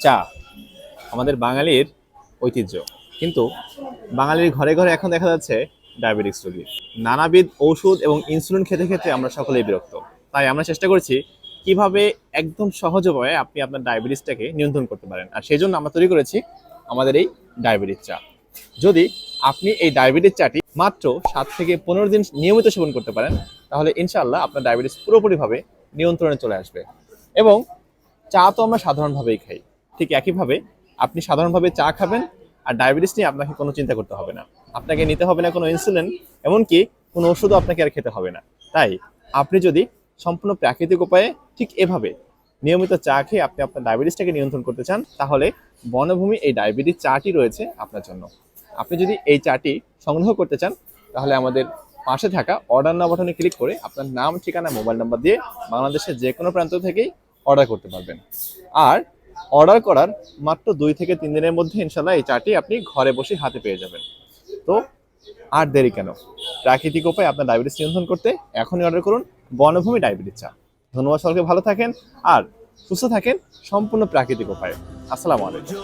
চা আমাদের বাঙালির ঐতিহ্য, কিন্তু বাঙালির ঘরে ঘরে এখন দেখা যাচ্ছে ডায়াবেটিক্স রোগী। নানাবিধ ঔষধ এবং ইনসুলিন খেতে খেতে আমরা সকলেই বিরক্ত। তাই আমরা চেষ্টা করছি কিভাবে একদম সহজ উপায়ে আপনি আপনার ডায়াবেটিসটাকে নিয়ন্ত্রণ করতে পারেন, আর সেই জন্য আমরা তৈরি করেছি আমাদের এই ডায়াবেটিস চা। যদি আপনি এই ডায়াবেটিস চাটি মাত্র 7 থেকে 15 দিন নিয়মিত সেবন করতে পারেন, তাহলে ইনশাআল্লাহ আপনার ডায়াবেটিস পুরোপুরিভাবে নিয়ন্ত্রণে চলে আসবে। এবং চা তো আমরা সাধারণভাবেই খাই, ঠিক একইভাবে আপনি সাধারণভাবে চা খাবেন, আর ডায়াবেটিস নিয়ে আপনাকে কোনো চিন্তা করতে হবে না। আপনাকে নিতে হবে না কোনো ইনসুলিন, এমনকি কোনো ওষুধও আপনাকে আর খেতে হবে না। তাই আপনি যদি সম্পূর্ণ প্রাকৃতিক উপায়ে ঠিক এভাবে নিয়মিত চা খেয়ে আপনি আপনার ডায়াবেটিসটাকে নিয়ন্ত্রণ করতে চান, তাহলে বনভূমি এই ডায়াবেটিস চাটি রয়েছে আপনার জন্য। আপনি যদি এই চাটি সংগ্রহ করতে চান, তাহলে আমাদের পাশে থাকা অর্ডার নাও বাটনে ক্লিক করে আপনার নাম, ঠিকানা, মোবাইল নাম্বার দিয়ে বাংলাদেশের যে কোনো প্রান্ত থেকেই অর্ডার করতে পারবেন। আর অর্ডার করার মাত্র 2 থেকে 3 দিনের মধ্যে ইনশাল্লাহ এই চাটি আপনি ঘরে বসে হাতে পেয়ে যাবেন। তো আর দেরি কেন, প্রাকৃতিক উপায়ে আপনার ডায়াবেটিস নিয়ন্ত্রণ করতে এখনই অর্ডার করুন বনভূমি ডায়াবেটিস চা। ধন্যবাদ সকলকে, ভালো থাকেন আর সুস্থ থাকেন সম্পূর্ণ প্রাকৃতিক উপায়ে। আসসালামু আলাইকুম।